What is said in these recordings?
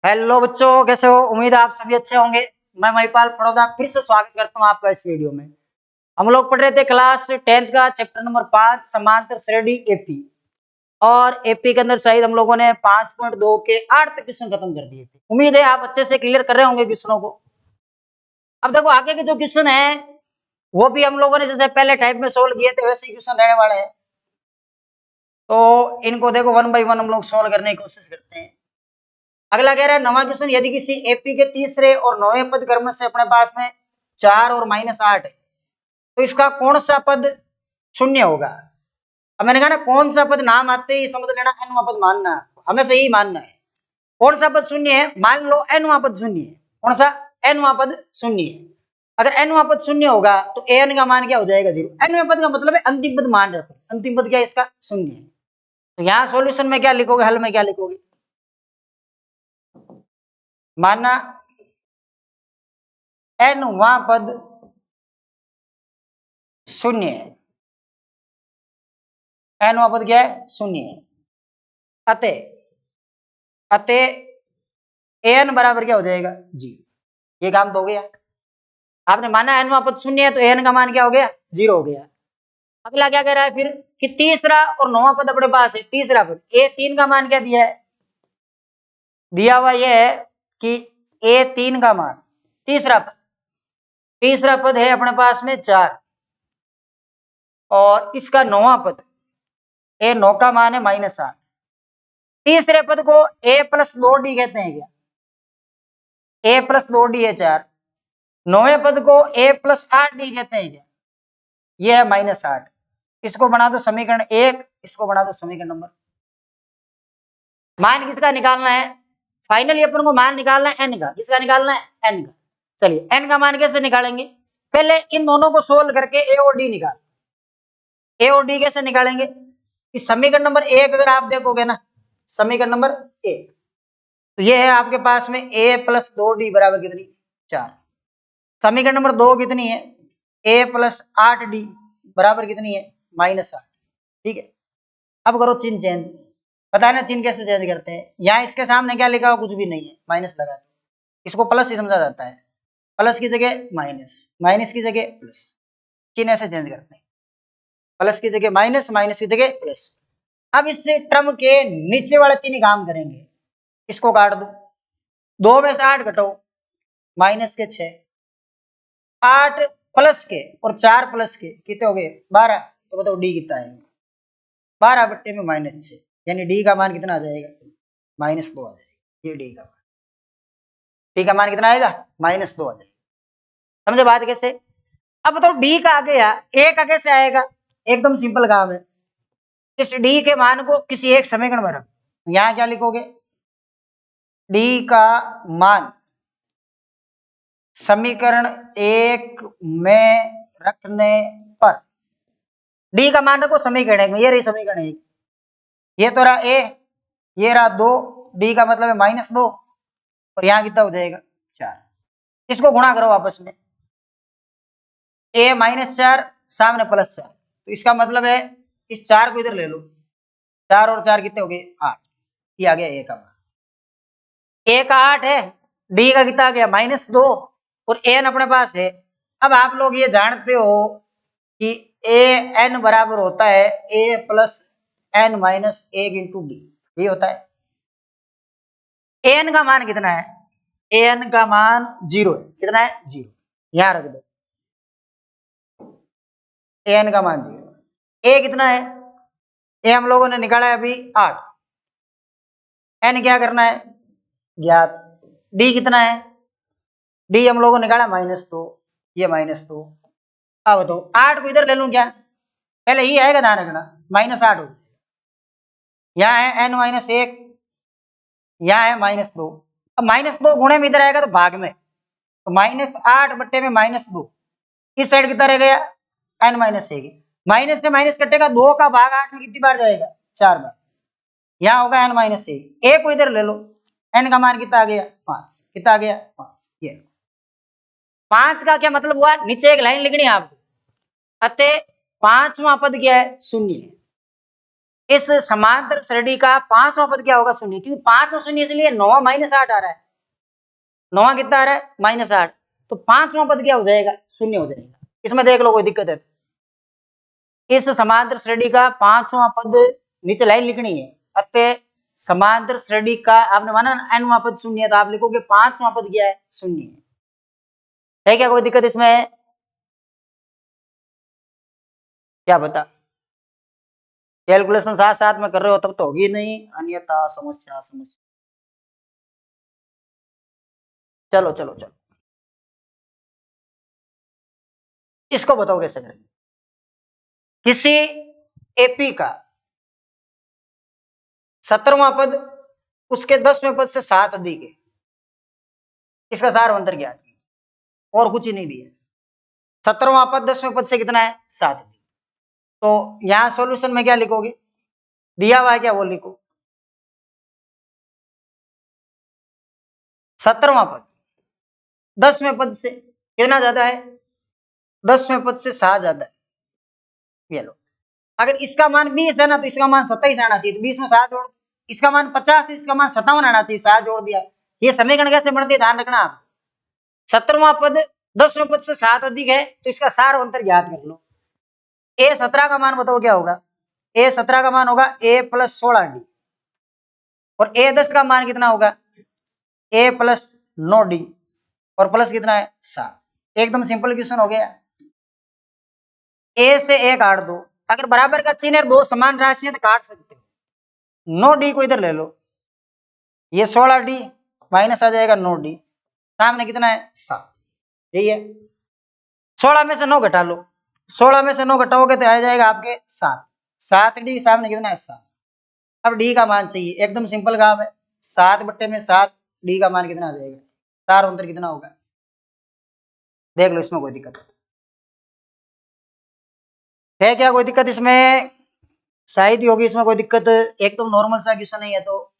Hello बच्चों, कैसे हो? उम्मीद है आप सभी अच्छे होंगे। मैं महिपाल फड़ौदा फिर से स्वागत करता हूं आपका इस वीडियो में। हम लोग पढ़ रहे थे क्लास 10th का चैप्टर नंबर 5 समांतर श्रेणी एपी। और एपी के अंदर शायद हम लोगों ने 5.2 के 8 क्वेश्चन खत्म कर दिए थे। उम्मीद है आप अच्छे से क्लियर कर रहे होंगे क्वेश्चनों को। अब देखो आगे के जो क्वेश्चन है वो भी हम लोगों ने जैसे पहले टाइप में सोल्व किए थे वैसे ही क्वेश्चन रहने वाले हैं। तो इनको देखो 1 बाय 1 हम लोग सोल्व करने की कोशिश करते हैं। अगला कह रहा है नवा क्वेश्चन, यदि किसी एपी के तीसरे और 9वें पद क्रम से अपने पास में 4 और -8 है तो इसका कौन सा पद शून्य होगा। अब मैंने कहा ना कौन सा पद नाम आते ही समझ लेना nवां पद मानना है, हमें सही मानना है। कौन सा पद शून्य है? मान लो nवां पद शून्य है। कौन सा? nवां पद शून्य है। अगर nवां पद शून्य होगा तो an का मान क्या हो जाएगा? 0। nवें पद का मतलब है अंतिम पद मान रखो। अंतिम पद क्या है इसका? शून्य है। तो यहाँ सॉल्यूशन में क्या लिखोगे, हल में क्या लिखोगे? मानना nवां पद शून्य है। nवां पद क्या है? शून्य है। अतः an बराबर क्या हो जाएगा? 0। ये काम तो हो गया। आपने माना nवां पद शून्य है तो an का मान क्या हो गया? 0 हो गया। अगला क्या कह रहा है फिर कि तीसरा और 9वां पद अपने पास है। तीसरा पद a3 का मान क्या दिया है? दिया हुआ यह है कि a3 का मान तीसरा पद है अपने पास में 4 और इसका 9वां पद a9 का मान है -8। तीसरे पद को a+2d कहते हैं क्या? a+2d है 4। 9वें पद को a+8d कहते हैं क्या? ये है -8। इसको बना दो समीकरण 1, इसको बना दो समीकरण नंबर। मान किसका निकालना है? फाइनली अपन को मान निकालना है n का। किसका निकालना है? n का। चलिए n का मान कैसे निकालेंगे? पहले इन दोनों को सोल्व करके a और d निकाल। a और d कैसे निकालेंगे? इस समीकरण नंबर 1 अगर आप देखोगे ना, समीकरण नंबर 1 तो ये है आपके पास में a+2d बराबर कितनी? 4। समीकरण नंबर 2 कितनी है? a+8d बराबर कितनी है? -8। ठीक है। अब करो चिन्ह चेंज। पता है ना चिन्ह कैसे चेंज करते हैं? यहाँ इसके सामने क्या लिखा हो? कुछ भी नहीं है, माइनस लगा दो। इसको प्लस ही समझा जाता है। प्लस की जगह माइनस, माइनस की जगह प्लस। चिन्ह ऐसे चेंज करते हैं। प्लस की जगह माइनस, माइनस की जगह प्लस। अब इससे टर्म के नीचे वाला चिन्ह काम करेंगे। इसको काट दो। 2 में से 8 घटाओ, -6। 8 प्लस के और 4 प्लस के कितने हो गए? 12। तो बताओ डी कितना है? 12/-6 यानी डी का मान कितना आ जाएगा? -2 आ जाएगा। ये डी का मान, डी का मान कितना आएगा? -2 आ जाएगा। समझे बात कैसे? अब बताओ डी का आ गया, ए का कैसे आएगा? एकदम सिंपल काम है। इस डी के मान को किसी एक समीकरण में रख। यहां क्या लिखोगे? डी का मान समीकरण 1 में रखने पर डी का मान रखो समीकरण 1 में। ये रही समीकरण 1, ये तो रहा ए, ये रहा 2, डी का मतलब है -2 और यहाँ कितना हो जाएगा? 4। इसको गुणा करो आपस में। a -4 सामने +4 तो इसका मतलब है इस 4 को इधर ले लो। 4 और 4 कितने हो गए? 8। ये आ गया a का मान। a का 8 है, d का कितना आ गया? -2 और n अपने पास है। अब आप लोग ये जानते हो कि an बराबर होता है a + n - 1 × d। ये होता है। an का मान कितना है? an का मान 0 है। कितना है? 0। यहां रख दो। an का मान 0। a कितना है? a हम लोगों ने निकाला है अभी 8। n क्या करना है? ज्ञात। d कितना है? d हम लोगों ने निकाला -2। ये -2। अब तो 8 को इधर ले लूं क्या? पहले ही आएगा, ध्यान रखना। -8 हो, यहाँ है n - 1, यहाँ है -2। अब -2 गुणे में इधर आएगा तो भाग में, तो -8 में -2 इस साइड कितना रह गया? n - 1। माइनस से माइनस कटेगा, 2 का भाग 8 में कितनी बार जाएगा? 4 बार। यहाँ होगा n - 1। a को इधर ले लो, n का मान कितना आ गया? 5। कितना आ गया? 5। ये 5 का क्या मतलब हुआ? नीचे एक लाइन लिखनी है आपको। अतः 5वां पद क्या है? शून्य है। इस समांतर श्रेणी का पांचवा पद क्या होगा? शून्य, क्योंकि 5 और शून्य इसलिए 9 माइनस 8 आ रहा है। 9 कितना आ रहा है? माइनस 8। तो पांचवा पद क्या हो जाएगा? शून्य हो जाएगा। इसमें देख लो कोई दिक्कत है? इस समांतर श्रेणी का पांचवा पद, नीचे लाइन लिखनी है, अतः समांतर श्रेणी का आपने माना nवां पद शून्य है, तो आप लिखोगे पांचवा पद क्या है? शून्य है क्या? कोई दिक्कत इसमें है? क्या बता, कैलकुलेशन साथ साथ में कर रहे हो तब तो होगी नहीं, अन्यथा समस्या समस्या। चलो चलो चलो, इसको बताओ कैसे करेंगे। किसी एपी का 17वां पद उसके 10वें पद से 7 अधिक है, इसका सारवंतर ज्ञात कीजिए, और कुछ ही नहीं दिया। 17वां पद 10वें पद से कितना है? 7 अधिक। तो यहां सॉल्यूशन में क्या लिखोगे? दिया हुआ है क्या वो लिखो। 17वां पद 10वें पद से कितना ज्यादा है? 10वें पद से 7 ज्यादा है। ये लो, अगर इसका मान 20 है ना, तो इसका मान 27 आना चाहिए, तो 20 में 7 जोड़। इसका मान 50 है, इसका मान 57 आना चाहिए, 7 जोड़ दिया। ये समीकरण कैसे बनते हैं ध्यान रखना आप। 17वां पद 10वें पद से 7 अधिक है, तो इसका सारवंतर ज्ञात कर लो। ए 17 का मान बताओ क्या होगा? ए 17 का मान होगा ए प्लस 16d, और ए 10 का मान कितना होगा? ए प्लस 9d, और प्लस कितना है? 7। एकदम सिंपल क्वेश्चन हो गया। ए से ए काट दो, अगर बराबर का चिन्ह है, दो समान राशि है तो काट सकते हो। 9d को इधर ले लो, ये 16d माइनस आ जाएगा 9d, सामने कितना है? 7। यही है। 16 में से 9 घटा लो, 16 में से 9 घटाओगे तो आ जाएगा आपके 7। 7d सामने कितना है? 7। अब डी का मान चाहिए, एकदम सिंपल काम है। 7/7, डी का मान कितना आ जाएगा? सारवंतर कितना होगा? देख लो, इसमें कोई दिक्कत है क्या? कोई दिक्कत इसमें शायद ही होगी, इसमें कोई दिक्कत, एकदम नॉर्मल सा क्वेश्चन नहीं है। तो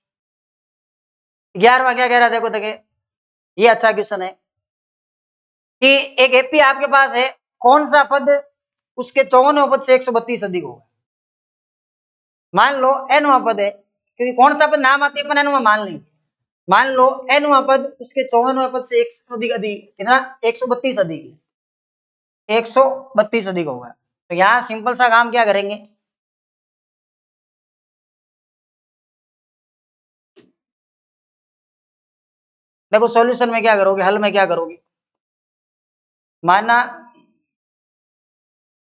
11वां क्या कह रहा है? देखो देखिए, ये अच्छा क्वेश्चन है कि एक एपी आपके पास है, कौन सा पद उसके 54वें पद से 132 अधिक होगा? मान लो nवां पद है, क्योंकि कौन सा पद नाम आती है अपन nवां मान लेंगे। मान लो nवां पद उसके 54वें पद से 100 अधिक अधिक, कितना? 132 अधिक है, 132 अधिक होगा। तो यहाँ सिंपल सा काम क्या करेंगे, देखो सॉल्यूशन में क्या करोगे, हल में क्या करोगे। माना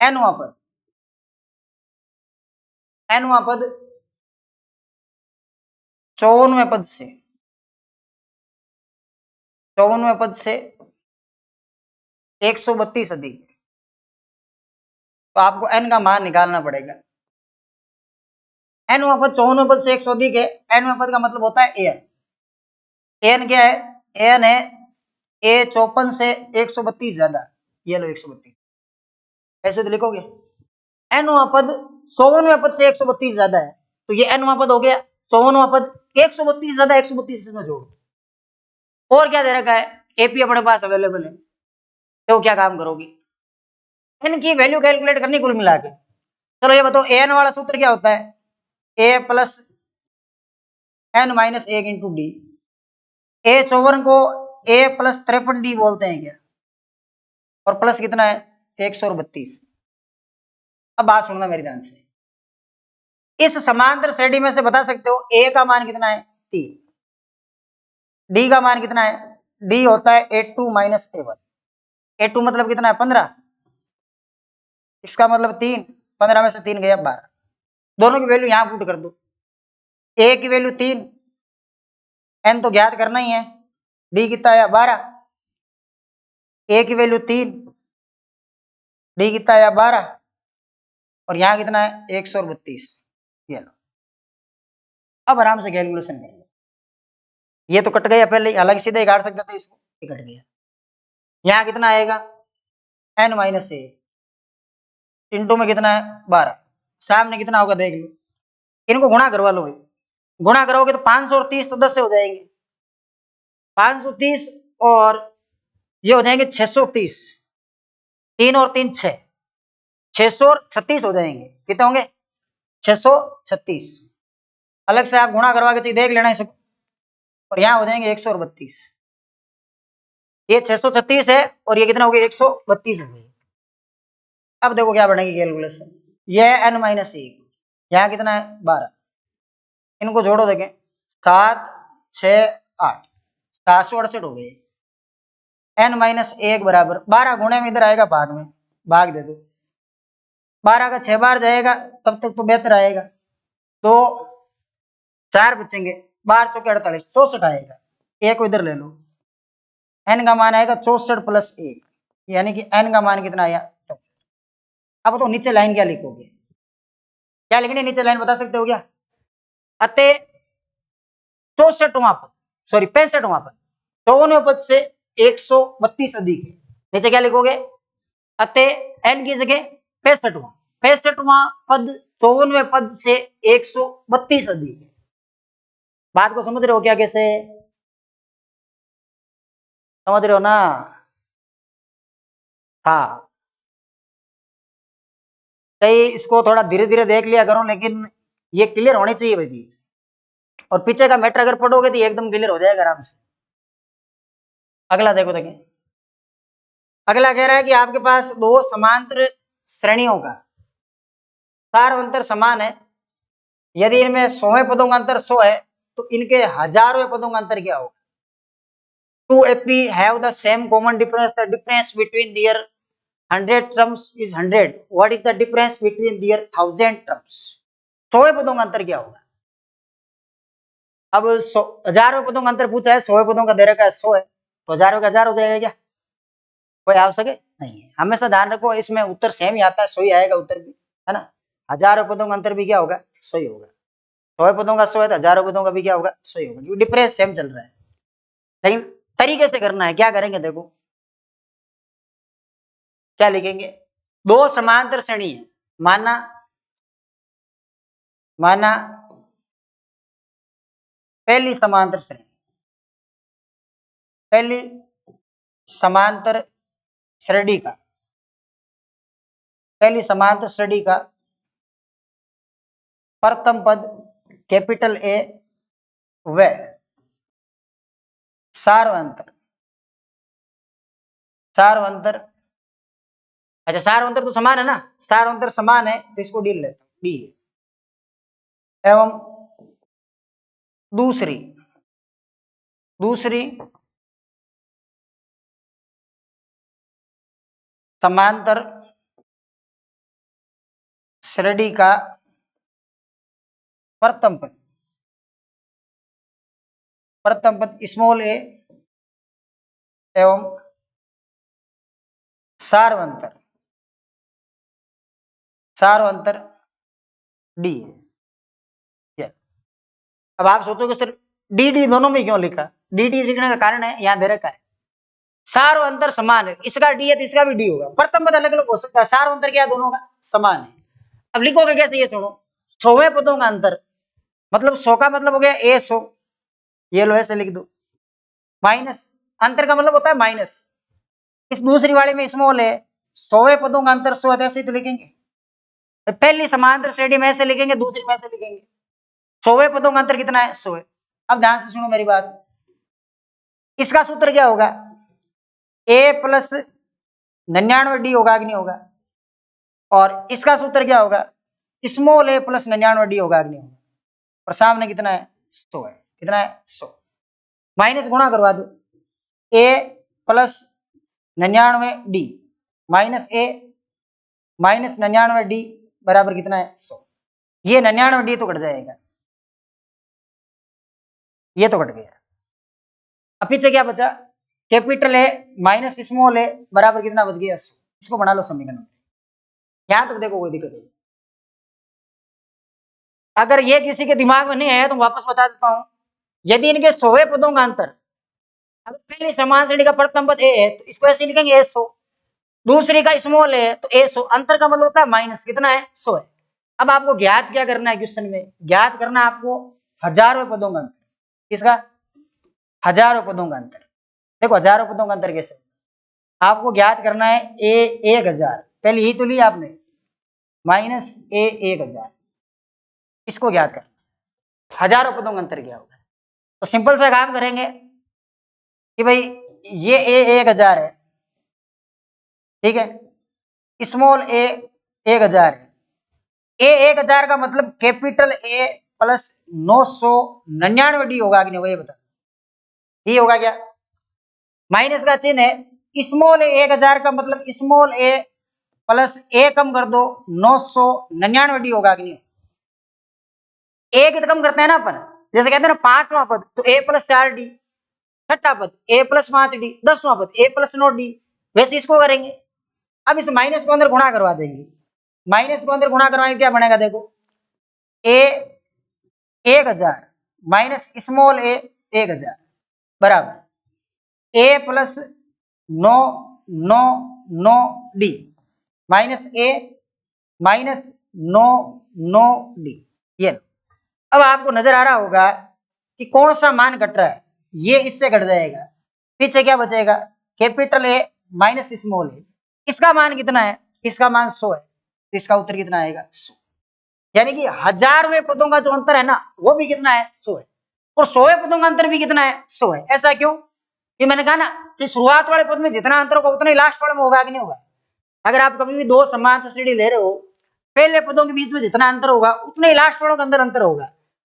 nवां पद 54वें पद से 132 अधिक, तो आपको n का मान निकालना पड़ेगा। nवां पद 54वें पद से 100 अधिक है, nवें पद का मतलब होता है an। an क्या है? an है a 54 से 132 ज्यादा, ये लो 132, ऐसे तो लिखोगे। nवां पद 54वें पद से 132 ज्यादा है, तो ये nवां पद हो गया। 54वां पद 132 ज्यादा, 132 इसमें जोड़। और क्या दे रखा है? एपी अपने पास अवेलेबल है, तो क्या काम करोगे? n की वैल्यू कैलकुलेट करनी कुल मिला के। चलो ये बताओ, an वाला सूत्र क्या होता है? a plus n minus 1 into D. a 54 को a प्लस 53d बोलते हैं क्या? और प्लस कितना है? 132। अब बात सुनना मेरी ध्यान से, इस समांतर श्रेणी में से बता सकते हो a का मान कितना है? 3। d का मान कितना है? d होता है a2 माइनस a1। a2 मतलब कितना है? 15। इसका मतलब 3, 15 में से 3 गया 12। दोनों की वैल्यू यहां पुट कर दो। a की वैल्यू 3, n तो ज्ञात करना ही है, d कितना आया? 12। a की वैल्यू 3, d कितना आया? 12, और यहाँ कितना है? 132। ये लो, अब आराम से कैलकुलेशन करेंगे। ये तो कट गया पहले, हालांकि सीधे ही काट सकते थे इसको, ये कट गया। यहाँ कितना आएगा? n माइनस ए इंटू में कितना है? 12, सामने कितना होगा देख लो। इनको गुणा करवा लो, गुणा करोगे तो 500 और 30 तो 10 से हो जाएंगे, 530, और ये हो जाएंगे 630। 3 और 3 6, 636 हो जाएंगे। कितने होंगे? 636। अलग से आप गुणा करवा के चीज देख लेना इसको, और यहाँ हो जाएंगे 132। ये 636 है और ये कितना हो गया 132 हो गई। अब देखो क्या बढ़ेगी कैलकुलेशन, ये n-1, यहाँ कितना है 12, इनको जोड़ो देखें 7 6 8, 768 हो गए। n-1 बराबर 12 गुणे में इधर आएगा भाग में, भाग दे दो, 12 का 6 बार जाएगा तब तक तो बेहतर आएगा, तो 4 बचेंगे, 12 चौके 48, 64 आएगा। एक इधर ले लो, n का मान आएगा 64 + 1, यानी कि n का मान कितना आया 65। अब तो नीचे लाइन क्या लिखोगे, क्या लिखनी नीचे लाइन बता सकते हो क्या, अतः 64वां पद, सॉरी 65वां पद 54वें पद से 132 अधिक है। नीचे क्या लिखोगे, अतः n की जगह 65वां पद 54वें पद से 132 अधिक है। बात को समझ रहे हो क्या, कैसे समझ रहे हो ना? हाँ, कई इसको थोड़ा धीरे धीरे देख लिया करो, लेकिन ये क्लियर होनी चाहिए भाई जी, और पीछे का मैटर अगर पढ़ोगे तो ये एकदम क्लियर हो जाएगा आराम से। अगला देखो, देखिए अगला कह रहा है कि आपके पास दो समांतर श्रेणियों का सारवंतर समान है, यदि इनमें 100वें पदों का अंतर 100 है तो इनके हजारवें पदों का अंतर क्या होगा। Two AP have the same common difference, the difference between their 100 terms is 100, what is the difference between their 1000 terms। 100वें पदों का अंतर क्या होगा। अब 1000वें पदों का अंतर पूछा है, 100वें पदों का दे रखा है 100 है, तो 1000 का 1000 हो जाएगा क्या, कोई आवश्यक नहीं है। हमेशा ध्यान रखो इसमें उत्तर सेम ही आता है, 100 ही आएगा उत्तर भी, है ना। 1000वें पदों का अंतर भी क्या होगा 100 ही होगा, 100वें पदों का 100 है तो 1000वें पदों का भी क्या होगा 100 ही होगा, क्योंकि डिफरेंस सेम चल रहा है। लेकिन तरीके से करना है, क्या करेंगे देखो, क्या लिखेंगे, दो समांतर श्रेणी है, माना पहली समांतर श्रेणी, पहली समांतर श्रेणी का, पहली समांतर श्रेणी का प्रथम पद कैपिटल ए व सार्वंतर, सार्वंतर, अच्छा सार्वंतर तो समान है ना, सार्वंतर समान है तो इसको डी लेता हूं, डी एवं दूसरी समांतर श्रेणी का प्रथम पद स्मॉल ए एवं सार्वंतर डी है। अब आप सोचोगे सर डी डी दोनों में क्यों लिखा, डी डी लिखने का कारण है यहां दे रखा है सार्वंतर समान है, इसका डी है तो इसका भी डी होगा, प्रथम पद अलग अलग हो सकता है, सार्वंतर क्या दोनों का समान है। अब लिखोगे कैसे, ये सुनो, 100वें पदों का अंतर, मतलब 100 का मतलब हो गया ए 100, ये लो ऐसे लिख दो, माइनस अंतर का मतलब होता है माइनस, इस दूसरी वाले में स्मॉल है, 100वें पदों का अंतर 100 है, ऐसे ही तो लिखेंगे, तो पहली समांतर श्रेणी में ऐसे लिखेंगे, दूसरी में ऐसे लिखेंगे, 100वें पदों का अंतर कितना है 100 है। अब ध्यान से सुनो मेरी बात, इसका सूत्र क्या होगा, ए प्लस 99 डी होगा कि नहीं होगा, और इसका सूत्र क्या होगा, स्मॉल ए प्लस 99 डी होगा कि नहीं होगा, और सामने कितना है 100 है, कितना है 100, माइनस गुणा करवा दो, ए प्लस 99 डी माइनस ए माइनस 99 डी बराबर कितना है 100, ये 99 डी तो कट जाएगा, ये तो कट गया, अब पीछे क्या बचा, कैपिटल ए माइनस स्मॉल ए बराबर कितना बच गया 100, इसको बना लो समीकरण, यहां तक देखो कोई दिक्कत नहीं। अगर ये किसी के दिमाग में नहीं है तो वापस बता देता हूं, यदि इनके 100वें पदों का अंतर, अगर पहली समान श्रेणी का प्रथम पद ए है तो इसको ऐसे लिखेंगे ए 100, दूसरी का स्मॉल है तो ए 100, अंतर का मतलब होता है माइनस, कितना है 100 है। अब आपको ज्ञात क्या करना है, क्वेश्चन में ज्ञात करना है आपको हजारवें पदों का अंतर, किसका, हजारों पदों का अंतर। देखो हजारों पदों का अंतर कैसे, आपको ज्ञात करना है ए 1000, पहले ही तो लिया आपने, माइनस ए 1000, इसको ज्ञात करना, हजारों पदों का अंतर क्या होगा। तो सिंपल सा काम करेंगे कि भाई ये ए 1000 है, ठीक है, स्मॉल ए 1000 है, ए 1000 का मतलब कैपिटल ए प्लस 999 डी होगा कि नहीं, वही बता, ये होगा क्या, माइनस का चिन्ह है, स्मॉल ए 1000 का मतलब स्मॉल ए प्लस ए कम कर दो 999 डी होगा कि नहीं, ए कितना कम करते हैं ना अपन, जैसे कहते हैं ना 5वां पद तो ए प्लस 4 डी, छठा पद ए प्लस 5 डी, 10वां पद ए प्लस 9 डी, वैसे इसको करेंगे। अब इस माइनस को अंदर गुणा करवा देंगे, माइनस को अंदर गुणा करवाएंगे क्या बनेगा, देखो ए 1000 माइनस स्मॉल ए 1000 बराबर ए प्लस 999 डी माइनस ए माइनस 99 डी। ये अब आपको नजर आ रहा होगा कि कौन सा मान घट रहा है, ये इससे घट जाएगा, पीछे क्या बचेगा, कैपिटल ए माइनस स्मॉल ए, इसका मान कितना है, इसका मान 100 है, तो इसका उत्तर कितना आएगा 100, यानी कि 1000वें पदों का जो अंतर है ना वो भी कितना है 100 है, और 100वें पदों का अंतर भी कितना है 100 है। ऐसा क्यों, कि मैंने कहा ना शुरुआत वाले पद में जितना अंतर होगा उतना ही लास्ट वाले में होगा कि नहीं होगा। अगर आप कभी भी दो समांतर श्रेणी ले रहे हो, पहले पदों के बीच में जितना अंतर होगा उतना ही लास्ट वालों के अंदर अंतर होगा,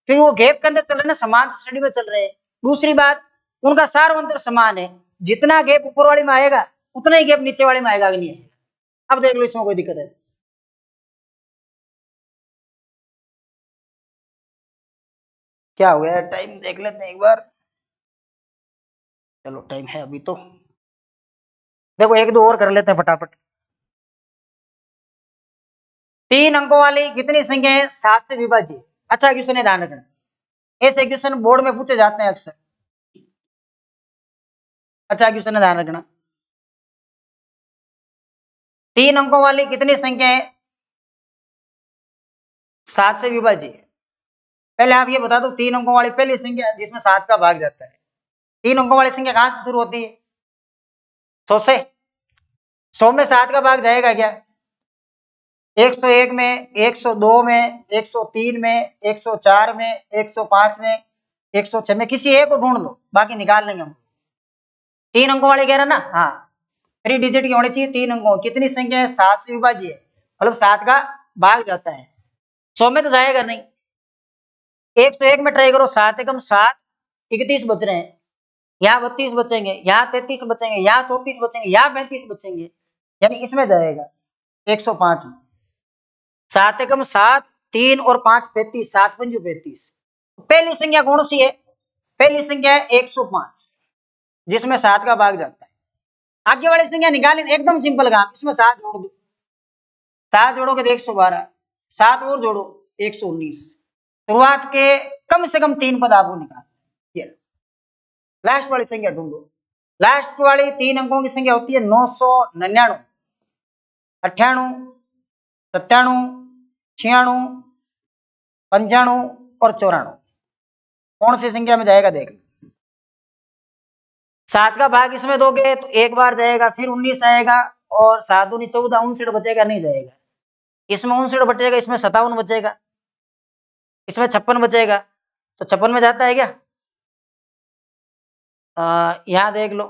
क्योंकि वो गैप के अंदर चल रहे हैं, समांतर श्रेणी में चल रहे हैं। दूसरी बात, उनका सार अंतर समान है, जितना गैप ऊपर वाले में आएगा उतना ही गैप नीचे वाले में आएगा कि नहीं आएगा। अब देख लो इसमें कोई दिक्कत है, क्या हो गया, टाइम देख लेते हैं एक बार, चलो टाइम है अभी तो, देखो एक दो और कर लेते हैं फटाफट। 3 अंकों वाली कितनी संख्या है 7 से विभाज्य। अच्छा क्वेश्चन है, ध्यान रखना, ऐसे क्वेश्चन बोर्ड में पूछे जाते हैं अक्सर। अच्छा क्वेश्चन है, ध्यान रखना, 3 अंकों वाली कितनी संख्या है 7 से विभाज्य है। पहले आप ये बता दो 3 अंकों वाली पहली संख्या जिसमें 7 का भाग जाता है, 3 अंकों वाली संख्या कहां से शुरू होती है, 100 से। 100 में 7 का भाग जाएगा क्या, 101 में, 102 में, 103 में, 104 में, 105 में, 106 में, किसी एक को ढूंढ लो, बाकी निकाल लेंगे हम। 3 अंकों वाले कह रहे ना, हाँ 3 डिजिट की होनी चाहिए, 3 अंकों, कितनी संख्या है 7 से विभाज्य है, मतलब 7 का भाग जाता है। 100 में तो जाएगा नहीं, 101 में ट्राई करो, 7 एकम 7, 31 बच रहे हैं, यहाँ 32 बचेंगे, यहाँ 33 बचेंगे, यहाँ 34 बचेंगे, यहाँ 35 बचेंगे, यानी इसमें जाएगा 105 में। 7 एकम 7, 3 और 5 35, 7 पंजू 35। पहली संख्या कौन सी है, पहली संख्या है 105 जिसमें 7 का भाग जाता है। आगे वाली संख्या निकालें, एकदम सिंपल काम, इसमें 7 जोड़ दो, 7 जोड़ोगे तो 112, 7 और जोड़ो 119। शुरुआत के कम से कम 3 पद आपको निकाल, लास्ट वाली संख्या ढूंढो। लास्ट वाली 3 अंकों की संख्या होती है 999, 98, 97, 96, 95 और 94। कौन सी संख्या में जाएगा देख लो। 7 का भाग इसमें दोगे तो एक बार जाएगा, फिर 19 आएगा, और 7 दूनी 14, 59 बचेगा, नहीं जाएगा। इसमें 59 बचेगा, इसमें 57 बचेगा, इसमें 56 बचेगा, तो 56 में जाता है क्या, यहाँ देख लो,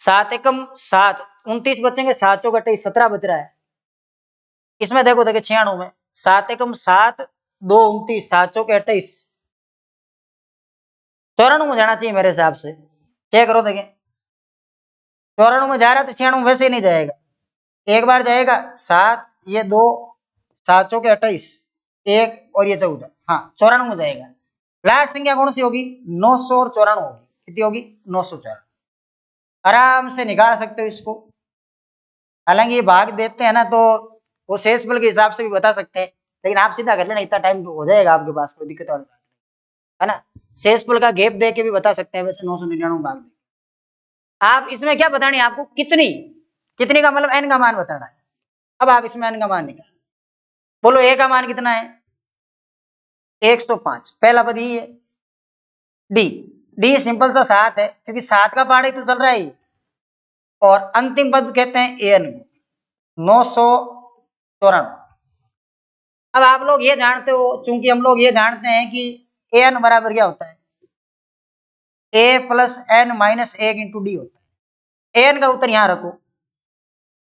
7 एकम 7, 29 बचेंगे, 7 चौक 28, 17 बच रहा है। इसमें देखो 96 में 7 एकम 7, 2 29, 7 चौक 28, 94 में जाना चाहिए मेरे हिसाब से, चेक करो देखें। 94 में जा रहा है तो 96 वैसे ही नहीं जाएगा, एक बार जाएगा 7, ये 2, 7 चौक 28, 1 और ये 14, हाँ 94 में जाएगा। लास्ट संख्या कौन सी होगी, 994 होगी, कितनी होगी 994। आराम से निकाल सकते हो इसको, हालांकि ये भाग देते हैं ना तो वो शेषफल के हिसाब से भी बता सकते हैं, लेकिन आप सीधा कर लेना, इतना टाइम हो जाएगा आपके पास, कोई दिक्कत वाली बात है ना। शेषफल का गैप दे के भी बता सकते हैं, वैसे 999 भाग दे। आप इसमें क्या बतानी है आपको, कितनी, कितनी का मतलब n का मान बताना है। अब आप इसमें n का मान निकाल, बोलो a का मान कितना है 105, पहला पद ही है। डी सिंपल सा 7 है, क्योंकि 7 का पहाड़ी तो चल रहा है, और अंतिम पद कहते हैं an, 994। अब आप लोग ये जानते हो, चूंकि हम लोग ये जानते हैं कि an बराबर क्या होता है, a प्लस एन माइनस एक इंटू डी होता है। an का उत्तर यहां रखो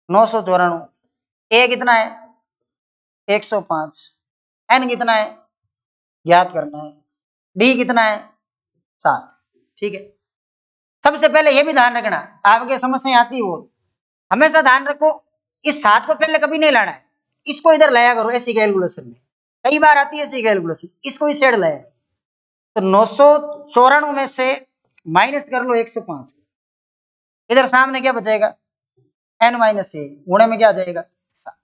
994, a कितना है 105, n कितना है ज्ञात करना है, डी कितना है 7। ठीक है, सबसे पहले ये भी ध्यान रखना, आपके समस्या आती है वो हमेशा ध्यान रखो, इस 7 को पहले कभी नहीं लाना है, इसको इधर लाया करो ऐसी कैलकुलेशन में, कई बार आती है ऐसी कैलकुलेशन, इसको इस साइड लाया। तो 994 में से माइनस कर लो 105, इधर सामने क्या बचेगा n माइनस ए, गुणे में क्या आ जाएगा 7।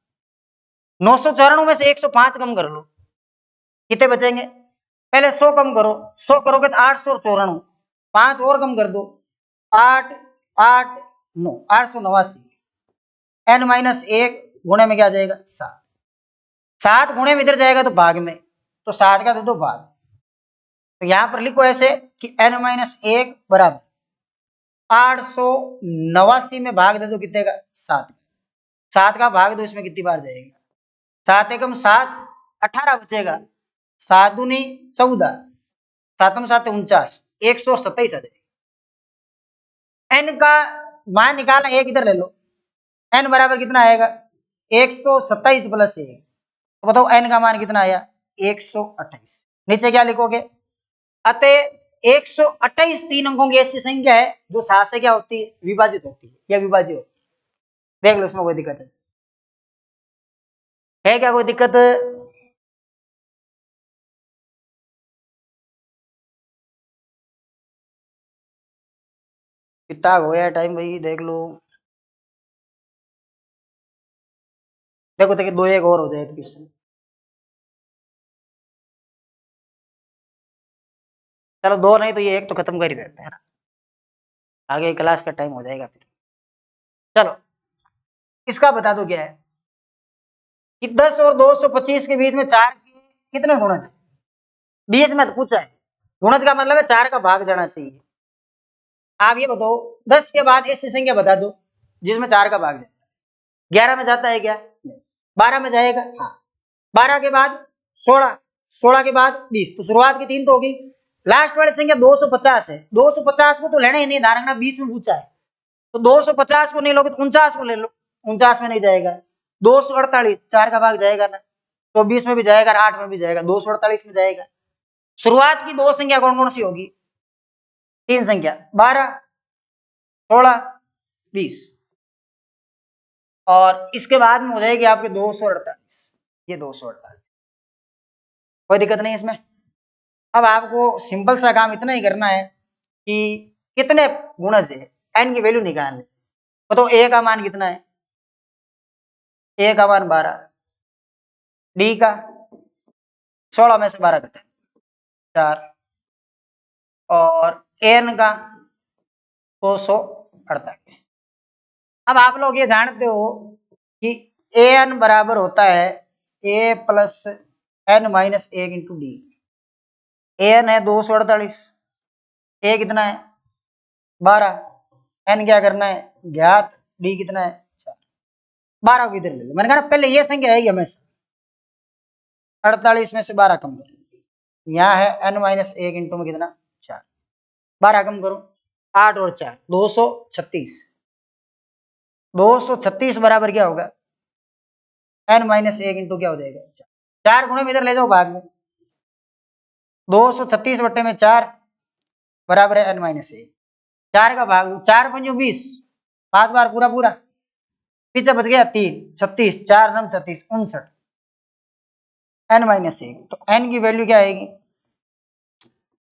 994 में से 105 कम कर लो, कितने बचेंगे, पहले 100 कम करो, 100 करोगे तो 894, 5 और कम कर दो 8 8 9 889, n माइनस एक गुणे में क्या आ जाएगा 7, 7 गुणे में इधर जाएगा तो भाग में, तो 7 का दे दो भाग। तो यहां पर लिखो ऐसे कि n माइनस एक बराबर 889 में भाग दे दो कितने का 7, 7 का भाग दो, इसमें कितनी बार जाएगा 7 एकम 7 18 बचेगा, 7 दूनी 14, 7 7 49, 127 आ जाएगा। n का मान निकालना, एक इधर ले लो, n बराबर कितना आएगा 127 प्लस 1, तो बताओ n का मान कितना आया 128। नीचे क्या लिखोगे, अतः 128 तीन अंकों की ऐसी संख्या है जो 7 से क्या होती है विभाजित होती है या विभाज्य होती है। देख लो इसमें कोई दिक्कत है क्या, कोई दिक्कत, कितना हो गया टाइम भाई देख लो, देखो देखो दो एक और हो जाए तो क्वेश्चन, चलो दो नहीं तो ये एक तो खत्म कर ही देते हैं ना, आगे क्लास का टाइम हो जाएगा फिर। चलो इसका बता दो क्या है कि 10 और 225 के बीच में 4 के कितने गुणज है, बीच में तो पूछा है, गुणज का मतलब है 4 का भाग जाना चाहिए। आप ये बताओ 10 के बाद ऐसी संख्या बता दो जिसमें 4 का भाग जाता है, 11 में जाता है क्या, 12 में जाएगा, हाँ 12 के बाद 16, 16 के बाद 20, तो शुरुआत की 3 तो होगी, लास्ट वाली संख्या 250 है, 250 को तो लेना ही नहीं, ध्यान रखना बीच में पूछा है, तो 250 को नहीं लोगे तो 49 को ले लो, 49 में नहीं जाएगा, 248 4 का भाग जाएगा ना, 24 में भी जाएगा, 8 में भी जाएगा, 248 में जाएगा। शुरुआत की दो संख्या कौन कौन सी होगी, तीन संख्या 12 16 20, और इसके बाद में हो जाएगी आपके 248, ये 248, कोई दिक्कत नहीं इसमें। अब आपको सिंपल सा काम इतना ही करना है कि कितने गुणज है n की वैल्यू निकालनी, तो a का मान कितना है, a का मान 12, d का 16 में से 12 घटे 4, और n का 248। अब आप लोग ये जानते हो कि an बराबर होता है a प्लस n माइनस एक इंटू डी, an है 248, a कितना है 12, n क्या करना है ज्ञात, d कितना है 4, 12 को इधर ले लो, मैंने कहा ना पहले ये संख्या है हमेशा, 48 में से 12 कम करो, यहाँ है n माइनस एक इंटू में कितना 4, 12 कम करो 8 और 4 236, 236 बराबर क्या होगा n माइनस एक इंटू क्या हो जाएगा 4, 4 गुणे में इधर ले जाओ भाग में, 236 बट्टे में 4 बराबर है n माइनस एक, 4 का भाग 4 पंजो 20, 5 बार पूरा पूरा, पीछे बच गया 3 36, 4 9 36 59, n माइनस एक, तो n की वैल्यू क्या आएगी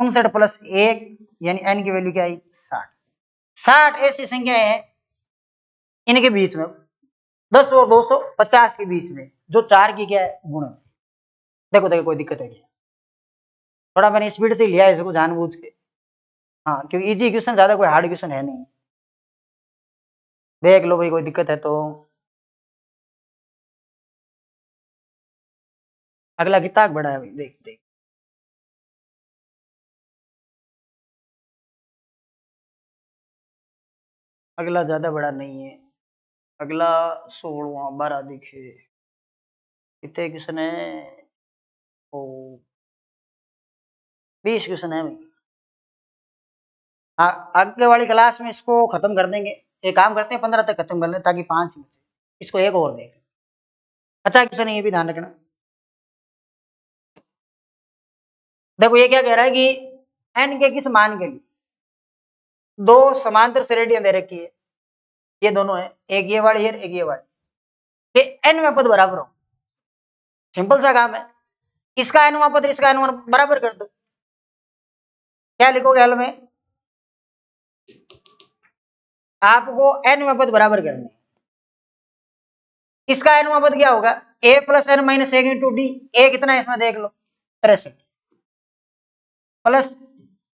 59 प्लस एक, यानी n की वैल्यू क्या आएगी 60। 60 ऐसी संख्या है इनके बीच में 10 और 250 के बीच में जो 4 की क्या है गुणज, देखो देखो कोई दिक्कत है क्या, थोड़ा मैंने स्पीड से लिया है इसको जानबूझ के, हाँ क्योंकि इजी क्वेश्चन, ज्यादा कोई हार्ड क्वेश्चन है नहीं, देख लो भाई कोई दिक्कत है तो। अगला किताब बड़ा है भाई, देख देख, अगला ज्यादा बड़ा नहीं है, अगला 16वां 12 दिखे, कितने क्वेश्चन है? ओ 20 क्वेश्चन है भाई। आगे वाली क्लास में इसको खत्म कर देंगे। एक काम करते हैं 15 तक खत्म कर लें ताकि 5 बचे। इसको एक और देख। अच्छा क्वेश्चन ये भी ध्यान रखना। देखो ये क्या कह रहा है कि n के किस मान के लिए दो समांतर श्रेणियां दे रखी है। ये दोनों है, एक ये वाली है एक ये वाली। ये n में पद बराबर हो। सिंपल सा काम है। इसका n पद इसका n बराबर कर दो। क्या लिखोगे हल में? आपको n पद बराबर करने। इसका n पद क्या होगा? a plus n minus 1 into d. A कितना है इसमें देख लो 63 plus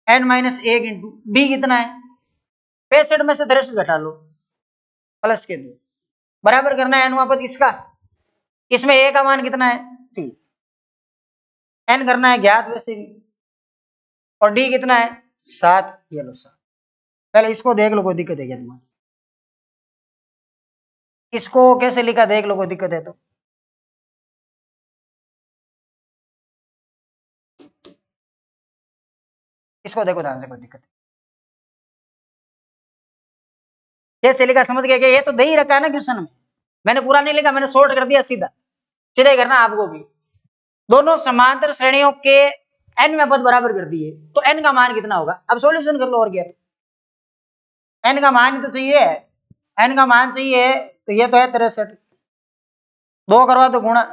n minus 1 into d कितना है 65 में से 63 घटा लो प्लस के 2 बराबर करना है n पद किसका? इसमें a का मान कितना है 3। n करना है ज्ञात वैसे भी और d कितना है 7। ये लो 7। पहले इसको देख लो कोई दिक्कत है क्या तुम्हारी? इसको कैसे लिखा देख लो कोई दिक्कत है तो। इसको देखो ध्यान से कोई दिक्कत है? कैसे लिखा समझ गया क्या? ये तो दे ही रखा है ना क्वेश्चन में। मैंने पूरा नहीं लिखा, मैंने शॉर्ट कर दिया सीधा। सीधे करना आपको भी। दोनों समांतर श्रेणियों के n में पद बराबर कर दिए तो n का मान कितना होगा? अब सॉल्यूशन कर लो और क्या। n का मान तो चाहिए, n का मान चाहिए तो ये तो है 63। 2 करवा दो गुणा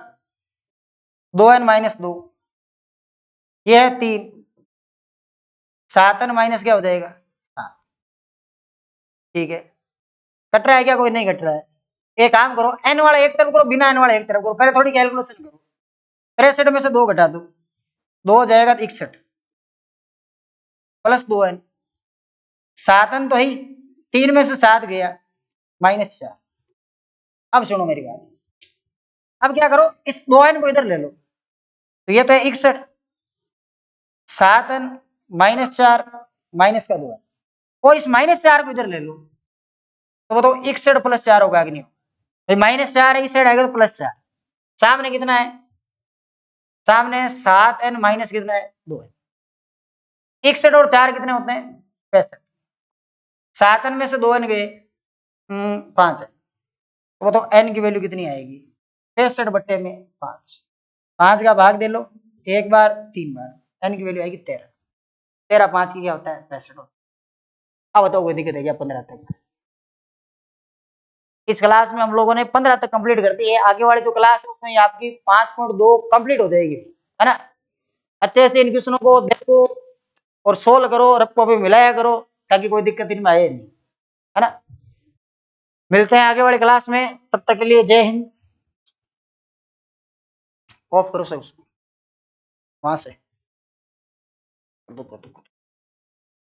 2n माइनस 2। ये है 3। 7n माइनस क्या हो जाएगा 7। ठीक है। कट रहा है क्या? कोई नहीं कट रहा है। एक काम करो n वाला एक तरफ करो, बिना n वाला एक तरफ करो। पहले थोड़ी कैलकुलेशन करो। 63 में से 2 घटा दो, 2 हो जाएगा 61 प्लस 2n। 7n तो ही 3 में से 7 गया माइनस 4। अब सुनो मेरी बात। अब क्या करो इस 2n को इधर ले लो तो ये तो है 61। 7n माइनस 4 माइनस का 2 और इस माइनस 4 को इधर ले लो तो बताओ 61 प्लस 4 होगा कि नहीं? भाई माइनस 4 है इस साइड आएगा तो प्लस 4। सामने कितना है? सामने 7n माइनस कितना है 2 है। 61 और 4 कितने होते हैं 65। 7n में से 2n गए 5 है तो बताओ n की वैल्यू कितनी आएगी? 65 बट्टे में 5। 5 का भाग दे लो एक बार 3 बार, n की वैल्यू आएगी 13। 13 5 की क्या होता है 65। अब बताओ कोई दिक्कत है क्या? 15 तक। इस क्लास में हम लोगों ने 15 तक कंप्लीट कर दी है। आगे वाली जो क्लास है उसमें आपकी 5.2 कंप्लीट हो जाएगी, है ना। अच्छे से इन क्वेश्चनों को देखो और सोल्व करो, रफ्फों पे मिलाया करो ताकि कोई दिक्कत इनमें आए नहीं, है ना। मिलते हैं आगे वाली क्लास में, तब तक के लिए जय हिंद। ऑफ करो सब उसको वहां से।